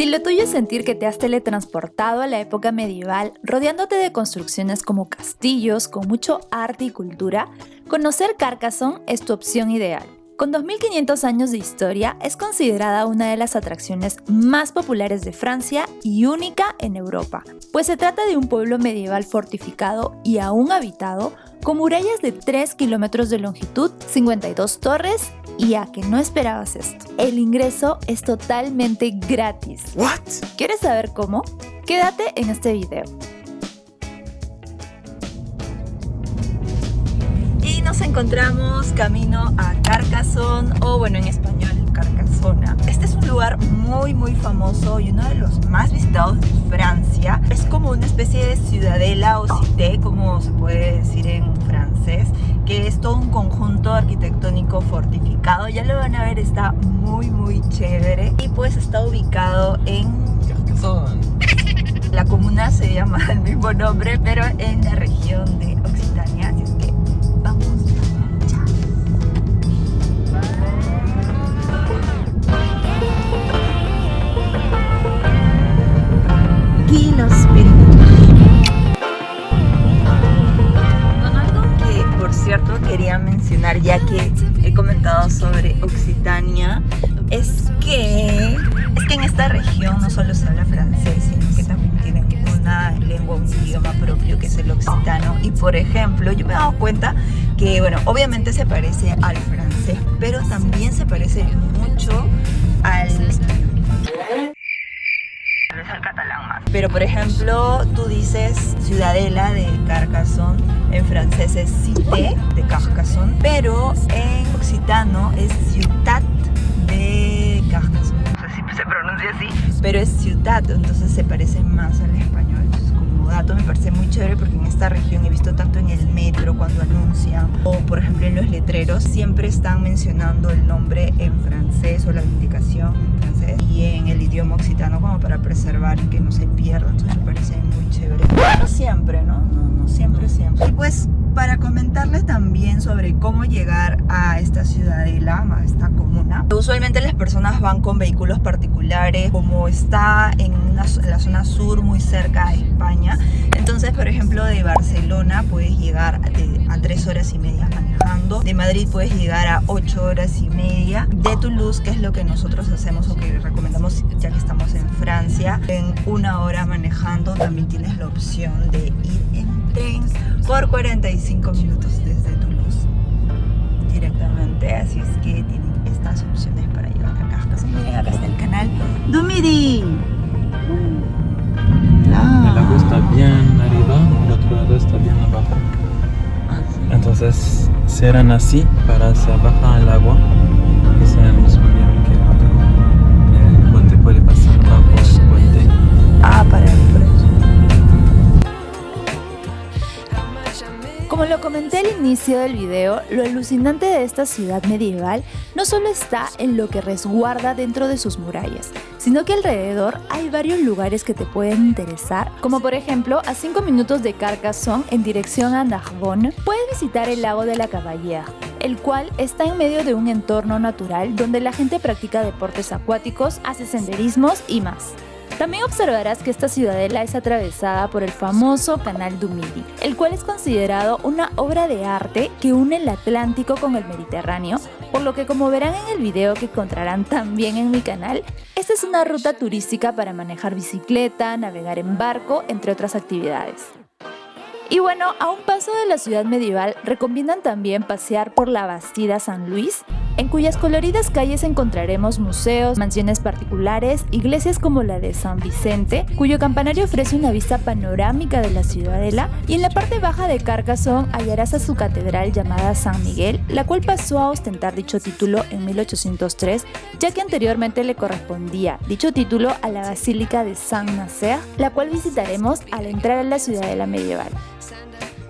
Si lo tuyo es sentir que te has teletransportado a la época medieval, rodeándote de construcciones como castillos con mucho arte y cultura, conocer Carcassonne es tu opción ideal. Con 2500 años de historia, es considerada una de las atracciones más populares de Francia y única en Europa, pues se trata de un pueblo medieval fortificado y aún habitado, con murallas de 3 kilómetros de longitud, 52 torres y a que no esperabas esto. El ingreso es totalmente gratis. ¿What? ¿Quieres saber cómo? Quédate en este video. Y nos encontramos camino a Carcassonne, o bueno, en español, Carcassona. Este es un lugar muy famoso y uno de los más visitados de Francia. Es como una especie de ciudadela o cité, como se puede decir en francés, que es todo un conjunto arquitectónico fortificado. Ya lo van a ver, está muy chévere. Y pues está ubicado en Carcassonne. La comuna se llama el mismo nombre, pero en la región de Occitania. Así es que vamos. Tranquilos, algo que por cierto quería mencionar, ya que he comentado sobre Occitania, es que en esta región no solo se habla francés, sino que también tienen una lengua, un idioma propio que es el occitano. Y por ejemplo, yo me he dado cuenta que, bueno, obviamente se parece al francés, pero también se parece mucho al catalán más. Pero por ejemplo, tú dices ciudadela de Carcassonne, en francés es cité de Carcassonne, pero en occitano es ciutat de Carcassonne. No sé si se pronuncia así, pero es ciutat, entonces se parece más al español. Entonces, como dato me parece muy chévere, porque en esta región he visto tanto en el metro cuando anuncian, o por ejemplo en los letreros, siempre están mencionando el nombre en francés o la indicación en francés y en el idioma occitano, como para preservar y que no se pierda. Entonces me parece muy chévere. No siempre, ¿no? No siempre. Y pues para comentarles también sobre cómo llegar a esta ciudadela, a esta comuna. Usualmente las personas van con vehículos particulares, como está en la zona sur, muy cerca de España. Entonces, por ejemplo, de Barcelona puedes llegar a 3 horas y media manejando. De Madrid puedes llegar a 8 horas y media. De Toulouse, que es lo que nosotros hacemos o que recomendamos ya que estamos en Francia, en 1 hora manejando. También tienes la opción de ir en tren por 45 minutos desde Toulouse directamente. Así es que tienen estas opciones para llegar a Carcassonne. Miren, acá está el canal du Midi. El agua está bien arriba, el otro lado está bien abajo. Entonces serán así para hacer bajar el agua y sabemos muy bien que el puente puede pasar bajo el puente. Para el precio. Como lo comenté al inicio del video, lo alucinante de esta ciudad medieval no solo está en lo que resguarda dentro de sus murallas, sino que alrededor hay varios lugares que te pueden interesar, como por ejemplo a 5 minutos de Carcassonne en dirección a Narbonne, puedes visitar el lago de la Cavalière, el cual está en medio de un entorno natural donde la gente practica deportes acuáticos, hace senderismos y más. También observarás que esta ciudadela es atravesada por el famoso Canal du Midi, el cual es considerado una obra de arte que une el Atlántico con el Mediterráneo, por lo que, como verán en el video que encontrarán también en mi canal, esta es una ruta turística para manejar bicicleta, navegar en barco, entre otras actividades. Y bueno, a un paso de la ciudad medieval recomiendan también pasear por la Bastida San Luis, en cuyas coloridas calles encontraremos museos, mansiones particulares, iglesias como la de San Vicente, cuyo campanario ofrece una vista panorámica de la ciudadela, y en la parte baja de Carcassonne hallarás a su catedral llamada San Miguel, la cual pasó a ostentar dicho título en 1803, ya que anteriormente le correspondía dicho título a la Basílica de Saint-Nazaire, la cual visitaremos al entrar a la ciudadela medieval.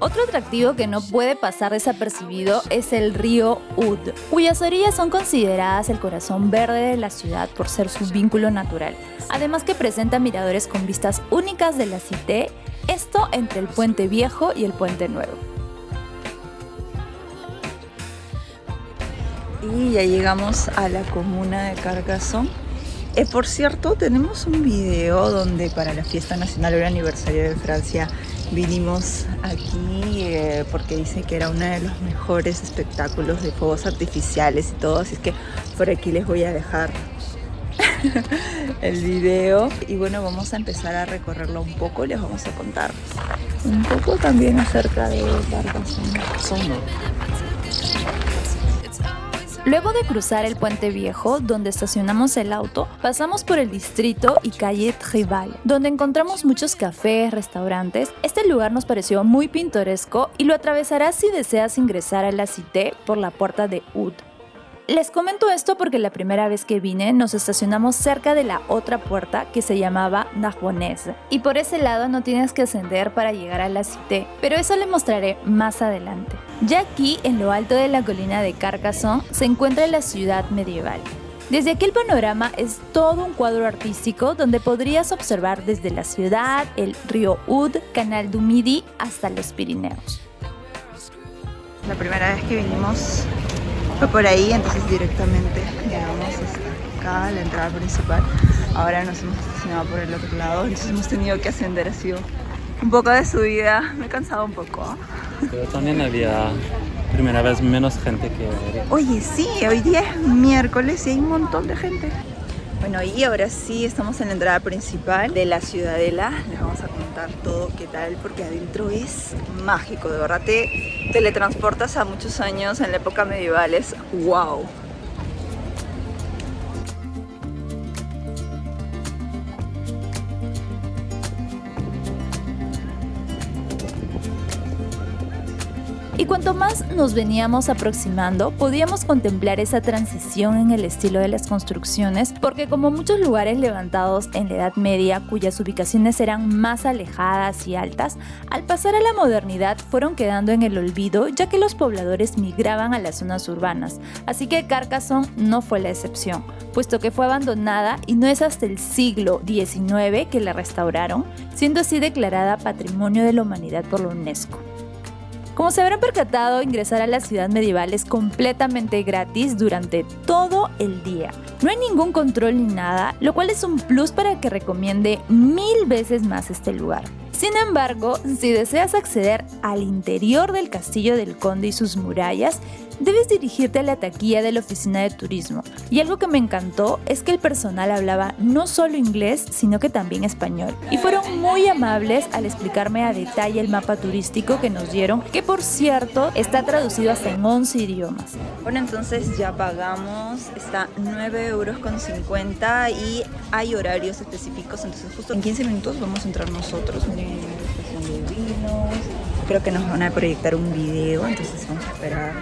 Otro atractivo que no puede pasar desapercibido es el río Oud, cuyas orillas son consideradas el corazón verde de la ciudad por ser su vínculo natural, además que presenta miradores con vistas únicas de la Cité, esto entre el Puente Viejo y el Puente Nuevo. Y ya llegamos a la comuna de Carcassonne. Por cierto, tenemos un video donde para la fiesta nacional o el aniversario de Francia vinimos aquí porque dicen que era uno de los mejores espectáculos de fuegos artificiales y todo, así es que por aquí les voy a dejar el video. Y bueno, vamos a empezar a recorrerlo un poco, les vamos a contar un poco también acerca de Carcassonne. Luego de cruzar el puente viejo, donde estacionamos el auto, pasamos por el distrito y calle Tribal, donde encontramos muchos cafés, restaurantes. Este lugar nos pareció muy pintoresco y lo atravesarás si deseas ingresar a la Cité por la puerta de Oud. Les comento esto porque la primera vez que vine nos estacionamos cerca de la otra puerta que se llamaba Narbonnaise y por ese lado no tienes que ascender para llegar a la Cité, pero eso les mostraré más adelante. Ya aquí, en lo alto de la colina de Carcassonne, se encuentra la ciudad medieval. Desde aquí el panorama es todo un cuadro artístico donde podrías observar desde la ciudad, el río Oud, Canal du Midi hasta los Pirineos. La primera vez que vinimos fue por ahí, entonces directamente llegamos hasta acá, la entrada principal. Ahora nos hemos estacionado por el otro lado, entonces hemos tenido que ascender, ha sido un poco de subida, me he cansado un poco. Pero también había primera vez menos gente que ayer. Oye, sí, hoy día es miércoles y hay un montón de gente. Bueno, y ahora sí estamos en la entrada principal de la ciudadela. Les vamos a contar todo qué tal, porque adentro es mágico, de verdad te teletransportas a muchos años en la época medieval, es wow. Y cuanto más nos veníamos aproximando, podíamos contemplar esa transición en el estilo de las construcciones, porque como muchos lugares levantados en la Edad Media, cuyas ubicaciones eran más alejadas y altas, al pasar a la modernidad fueron quedando en el olvido, ya que los pobladores migraban a las zonas urbanas. Así que Carcassonne no fue la excepción, puesto que fue abandonada y no es hasta el siglo XIX que la restauraron, siendo así declarada Patrimonio de la Humanidad por la UNESCO. Como se habrán percatado, ingresar a la ciudad medieval es completamente gratis durante todo el día. No hay ningún control ni nada, lo cual es un plus para que recomiende 1000 veces más este lugar. Sin embargo, si deseas acceder al interior del Castillo del Conde y sus murallas, debes dirigirte a la taquilla de la oficina de turismo. Y algo que me encantó es que el personal hablaba no solo inglés, sino que también español. Y fueron muy amables al explicarme a detalle el mapa turístico que nos dieron, que por cierto está traducido hasta en 11 idiomas. Bueno, entonces ya pagamos, está 9,50 € y hay horarios específicos, entonces justo en 15 minutos vamos a entrar nosotros. Miren, estación de vinos, creo que nos van a proyectar un video, entonces vamos a esperar.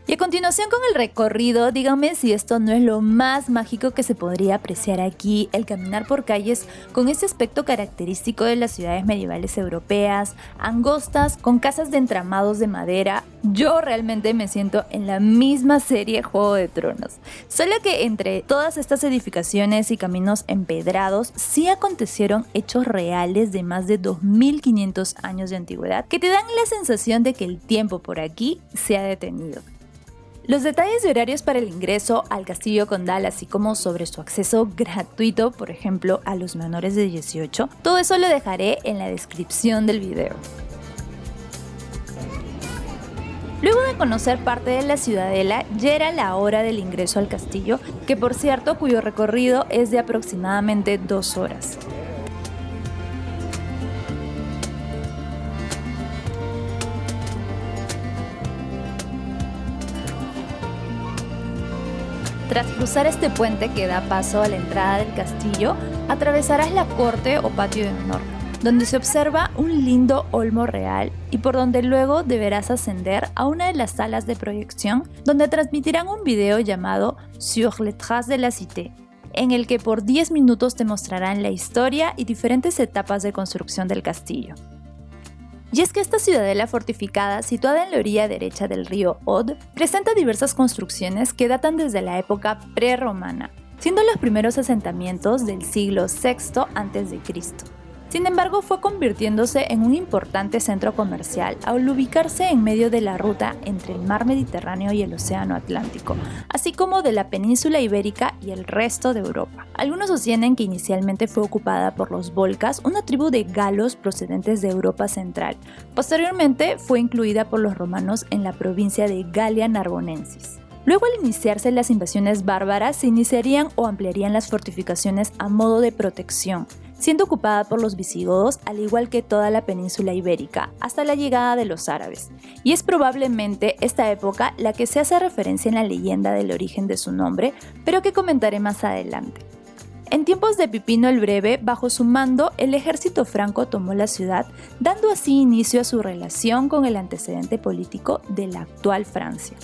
Y a continuación con el recorrido, díganme si esto no es lo más mágico que se podría apreciar aquí, el caminar por calles con ese aspecto característico de las ciudades medievales europeas, angostas, con casas de entramados de madera. Yo realmente me siento en la misma serie Juego de Tronos, solo que entre todas estas edificaciones y caminos empedrados sí acontecieron hechos reales de más de 2500 años de antigüedad que te dan la sensación de que el tiempo por aquí se ha detenido. Los detalles de horarios para el ingreso al Castillo Condal, así como sobre su acceso gratuito, por ejemplo, a los menores de 18, todo eso lo dejaré en la descripción del video. Luego de conocer parte de la ciudadela, ya era la hora del ingreso al castillo, que por cierto, cuyo recorrido es de aproximadamente 2 horas. Tras cruzar este puente que da paso a la entrada del castillo, atravesarás la corte o patio de honor, donde se observa un lindo olmo real y por donde luego deberás ascender a una de las salas de proyección donde transmitirán un video llamado Sur les traces de la Cité, en el que por 10 minutos te mostrarán la historia y diferentes etapas de construcción del castillo. Y es que esta ciudadela fortificada, situada en la orilla derecha del río Odd, presenta diversas construcciones que datan desde la época prerromana, siendo los primeros asentamientos del siglo VI a.C. Sin embargo, fue convirtiéndose en un importante centro comercial al ubicarse en medio de la ruta entre el mar Mediterráneo y el océano Atlántico, así como de la península ibérica y el resto de Europa. Algunos sostienen que inicialmente fue ocupada por los volcas, una tribu de galos procedentes de Europa Central. Posteriormente fue incluida por los romanos en la provincia de Galia Narbonensis. Luego, al iniciarse las invasiones bárbaras, se iniciarían o ampliarían las fortificaciones a modo de protección, siendo ocupada por los visigodos al igual que toda la península ibérica, hasta la llegada de los árabes. Y es probablemente esta época la que se hace referencia en la leyenda del origen de su nombre, pero que comentaré más adelante. En tiempos de Pipino el Breve, bajo su mando, el ejército franco tomó la ciudad, dando así inicio a su relación con el antecedente político de la actual Francia.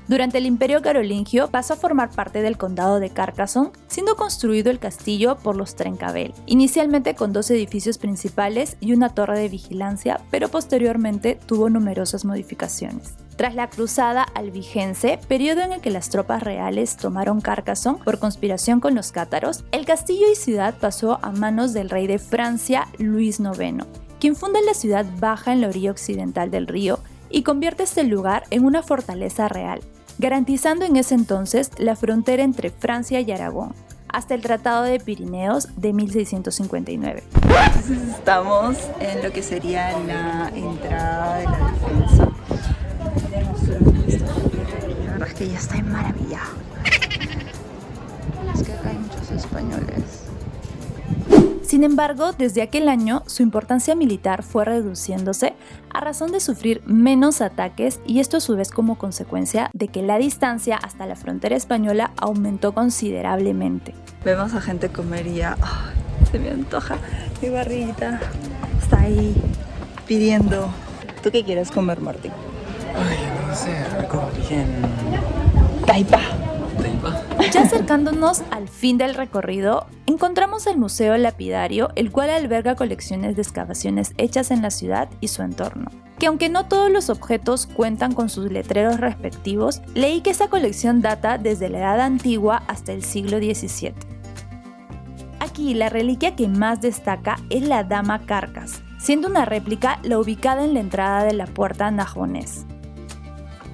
Durante el Imperio Carolingio pasó a formar parte del condado de Carcassonne, siendo construido el castillo por los Trencavell, inicialmente con 2 edificios principales y una torre de vigilancia, pero posteriormente tuvo numerosas modificaciones. Tras la cruzada albigense, periodo en el que las tropas reales tomaron Carcassonne por conspiración con los cátaros, el castillo y ciudad pasó a manos del rey de Francia, Luis IX, quien funda la ciudad baja en la orilla occidental del río y convierte este lugar en una fortaleza real, garantizando en ese entonces la frontera entre Francia y Aragón, hasta el Tratado de Pirineos de 1659. Entonces estamos en lo que sería la entrada de la defensa. La verdad es que ya estoy maravillada. Es que acá hay muchos españoles. Sin embargo, desde aquel año su importancia militar fue reduciéndose a razón de sufrir menos ataques, y esto a su vez como consecuencia de que la distancia hasta la frontera española aumentó considerablemente. Vemos a gente comer y ya se me antoja. Mi barriguita está ahí pidiendo. ¿Tú qué quieres comer, Martín? Ay, no sé, algo bien. Taipa. Ya acercándonos al fin del recorrido, encontramos el Museo Lapidario, el cual alberga colecciones de excavaciones hechas en la ciudad y su entorno. Que aunque no todos los objetos cuentan con sus letreros respectivos, leí que esta colección data desde la Edad Antigua hasta el siglo XVII. Aquí la reliquia que más destaca es la Dama Carcas, siendo una réplica la ubicada en la entrada de la puerta Narbonense.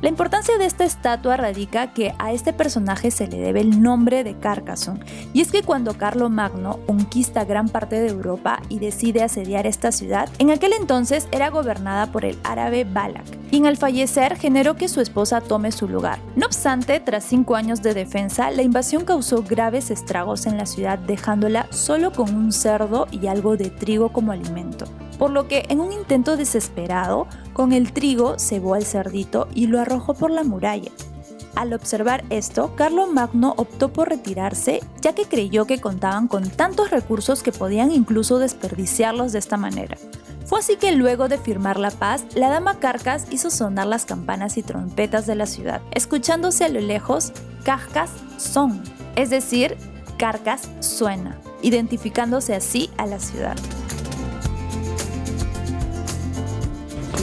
La importancia de esta estatua radica que a este personaje se le debe el nombre de Carcassonne, y es que cuando Carlomagno conquista gran parte de Europa y decide asediar esta ciudad, en aquel entonces era gobernada por el árabe Balak, quien al fallecer generó que su esposa tome su lugar. No obstante, tras 5 años de defensa, la invasión causó graves estragos en la ciudad, dejándola solo con un cerdo y algo de trigo como alimento. Por lo que, en un intento desesperado, con el trigo cebó al cerdito y lo arrojó por la muralla. Al observar esto, Carlomagno optó por retirarse, ya que creyó que contaban con tantos recursos que podían incluso desperdiciarlos de esta manera. Fue así que luego de firmar la paz, la Dama Carcas hizo sonar las campanas y trompetas de la ciudad, escuchándose a lo lejos Carcas son, es decir, Carcas suena, identificándose así a la ciudad.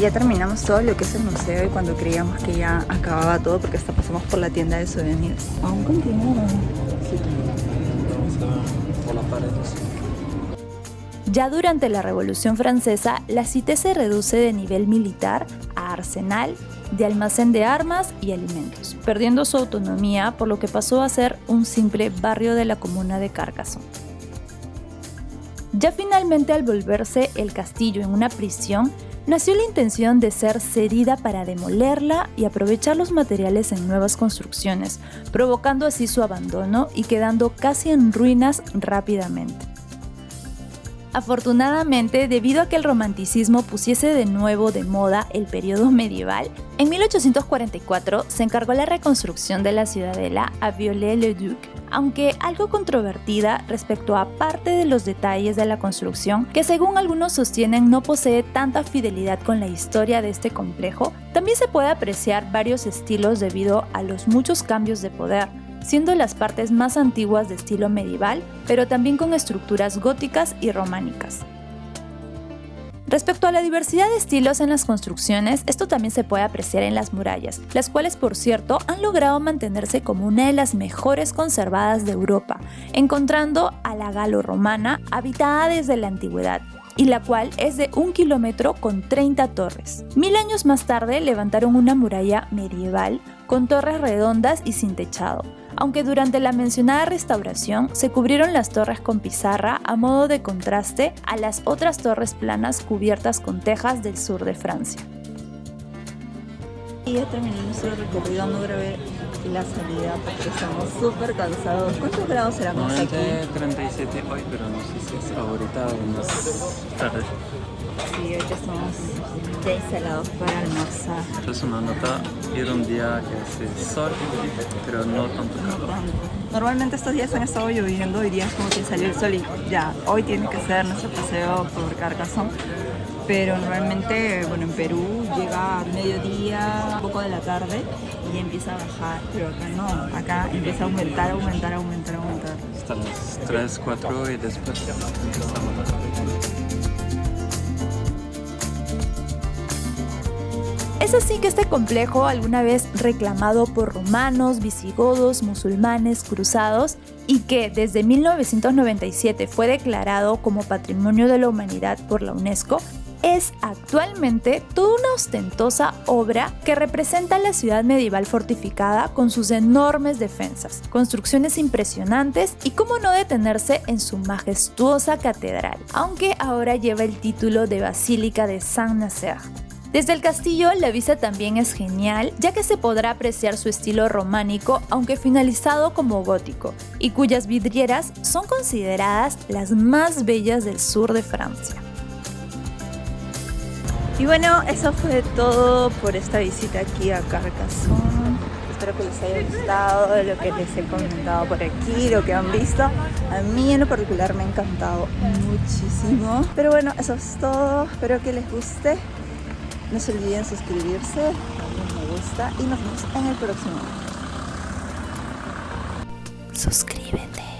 Ya terminamos todo lo que es el museo, y cuando creíamos que ya acababa todo, porque hasta pasamos por la tienda de souvenirs, aún continúa. Por la pared. Ya durante la Revolución Francesa, la cité se reduce de nivel militar a arsenal, de almacén de armas y alimentos, perdiendo su autonomía, por lo que pasó a ser un simple barrio de la comuna de Carcassonne. Ya finalmente, al volverse el castillo en una prisión, nació la intención de ser cedida para demolerla y aprovechar los materiales en nuevas construcciones, provocando así su abandono y quedando casi en ruinas rápidamente. Afortunadamente, debido a que el romanticismo pusiese de nuevo de moda el periodo medieval, en 1844 se encargó la reconstrucción de la ciudadela a Viollet-le-Duc, aunque algo controvertida respecto a parte de los detalles de la construcción, que según algunos sostienen no posee tanta fidelidad con la historia de este complejo. También se puede apreciar varios estilos debido a los muchos cambios de poder, siendo las partes más antiguas de estilo medieval, pero también con estructuras góticas y románicas. Respecto a la diversidad de estilos en las construcciones, esto también se puede apreciar en las murallas, las cuales, por cierto, han logrado mantenerse como una de las mejores conservadas de Europa, encontrando a la galo-romana habitada desde la antigüedad, y la cual es de 1 kilómetro con 30 torres. 1000 años más tarde levantaron una muralla medieval con torres redondas y sin techado, aunque durante la mencionada restauración se cubrieron las torres con pizarra a modo de contraste a las otras torres planas cubiertas con tejas del sur de Francia. Y ya terminé nuestro recorrido, no grabé la salida porque estamos súper cansados. ¿Cuántos grados serán más aquí? 37 hoy, pero no sé si es ahorita o más tarde. Sí, ahorita estamos ya instalados para almorzar. Es una nota ir un día que hace sol, pero no tanto calor. Normalmente estos días han estado lloviendo y días como que salió el sol y ya, hoy tiene que ser nuestro paseo por Carcassonne. Pero normalmente, bueno, en Perú llega a mediodía, un poco de la tarde y empieza a bajar, pero acá no, acá empieza a aumentar. Hasta las 3, 4 y después ya empieza a bajar. Es así que este complejo, alguna vez reclamado por romanos, visigodos, musulmanes, cruzados, y que desde 1997 fue declarado como Patrimonio de la Humanidad por la UNESCO, es actualmente toda una ostentosa obra que representa la ciudad medieval fortificada con sus enormes defensas, construcciones impresionantes y cómo no detenerse en su majestuosa catedral, aunque ahora lleva el título de Basílica de Saint-Nazaire. Desde el castillo la vista también es genial, ya que se podrá apreciar su estilo románico, aunque finalizado como gótico, y cuyas vidrieras son consideradas las más bellas del sur de Francia. Y bueno, eso fue todo por esta visita aquí a Carcassonne. Espero que les haya gustado lo que les he comentado por aquí, lo que han visto. A mí en lo particular me ha encantado muchísimo. Pero bueno, eso es todo. Espero que les guste. No se olviden suscribirse, darle me gusta y nos vemos en el próximo. Suscríbete.